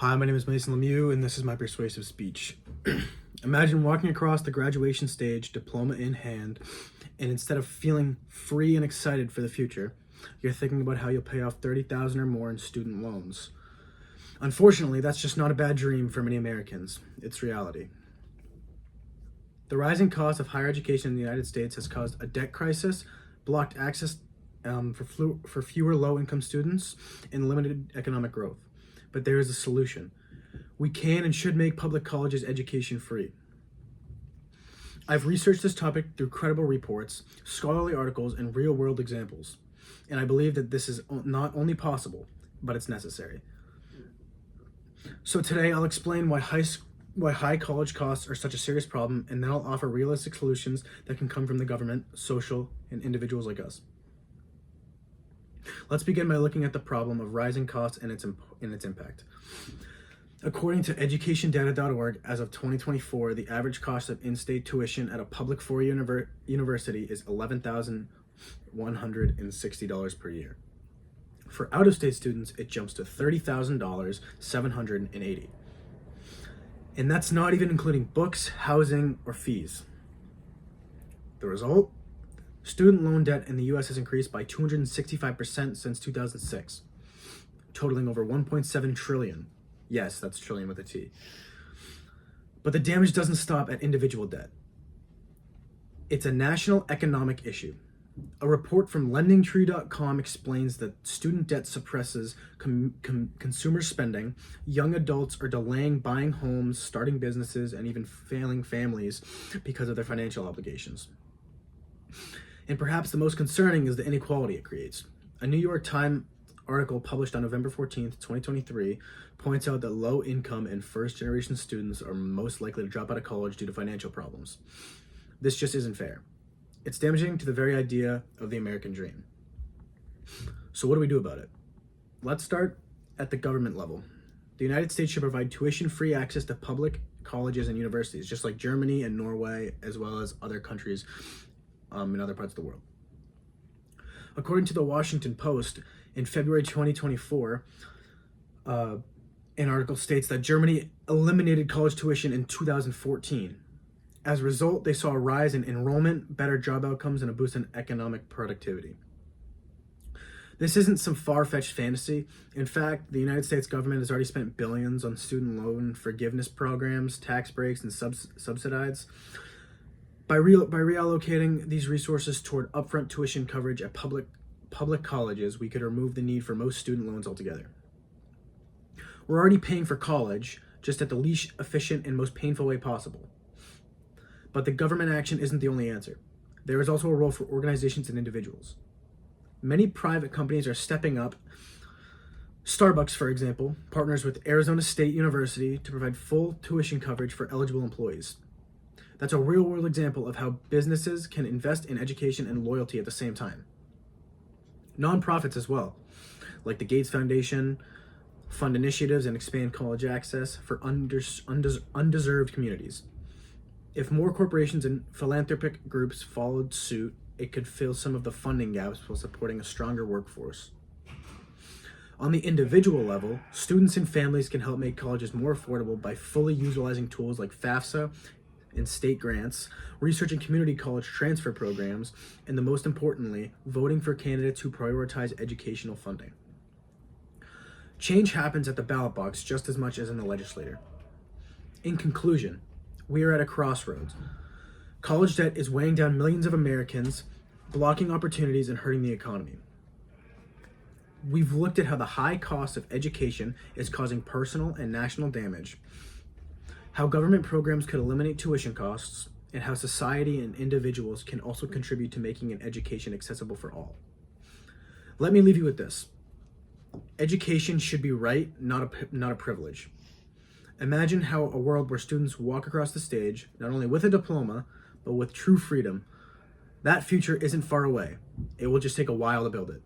Hi, my name is Mason Lemieux, and this is my persuasive speech. Imagine walking across the graduation stage, diploma in hand, and instead of feeling free and excited for the future, you're thinking about how you'll pay off $30,000 or more in student loans. Unfortunately, that's just not a bad dream for many Americans. It's reality. The rising cost of higher education in the United States has caused a debt crisis, blocked access for fewer low-income students, and limited economic growth. But there is a solution. We can and should make public colleges education free. I've researched this topic through credible reports, scholarly articles, and real-world examples. And I believe that this is not only possible, but it's necessary. So today I'll explain why high college costs are such a serious problem, and then I'll offer realistic solutions that can come from the government, social, and individuals like us. Let's begin by looking at the problem of rising costs and its impact. According to educationdata.org, as of 2024, the average cost of in-state tuition at a public four-year university is $11,160 per year. For out-of-state students, it jumps to $30,780. And that's not even including books, housing, or fees. The result? Student loan debt in the U.S. has increased by 265% since 2006, totaling over $1.7 trillion. Yes, that's trillion with a T. But the damage doesn't stop at individual debt. It's a national economic issue. A report from LendingTree.com explains that student debt suppresses consumer spending. Young adults are delaying buying homes, starting businesses, and even failing families because of their financial obligations. And perhaps the most concerning is the inequality it creates. A New York Times article published on November 14th, 2023, points out that low-income and first-generation students are most likely to drop out of college due to financial problems. This just isn't fair. It's damaging to the very idea of the American dream. So what do we do about it? Let's start at the government level. The United States should provide tuition-free access to public colleges and universities, just like Germany and Norway, as well as other countries in other parts of the world. According to the Washington Post, in February 2024, an article states that Germany eliminated college tuition in 2014. As a result, they saw a rise in enrollment, better job outcomes, and a boost in economic productivity. This isn't some far-fetched fantasy. In fact, the United States government has already spent billions on student loan forgiveness programs, tax breaks, and subsidies. By reallocating these resources toward upfront tuition coverage at public colleges, we could remove the need for most student loans altogether. We're already paying for college, just at the least efficient and most painful way possible. But the government action isn't the only answer. There is also a role for organizations and individuals. Many private companies are stepping up. Starbucks, for example, partners with Arizona State University to provide full tuition coverage for eligible employees. That's a real-world example of how businesses can invest in education and loyalty at the same time. Nonprofits as well, like the Gates Foundation, fund initiatives and expand college access for undeserved communities. If more corporations and philanthropic groups followed suit, it could fill some of the funding gaps while supporting a stronger workforce. On the individual level, students and families can help make colleges more affordable by fully utilizing tools like FAFSA and state grants, researching community college transfer programs, and most importantly, voting for candidates who prioritize educational funding. Change happens at the ballot box just as much as in the legislature. In conclusion, we are at a crossroads. College debt is weighing down millions of Americans, blocking opportunities and hurting the economy. We've looked at how the high cost of education is causing personal and national damage, how government programs could eliminate tuition costs, and how society and individuals can also contribute to making an education accessible for all. Let me leave you with this. Education should be right, not a privilege. Imagine how a world where students walk across the stage, not only with a diploma, but with true freedom. That future isn't far away. It will just take a while to build it.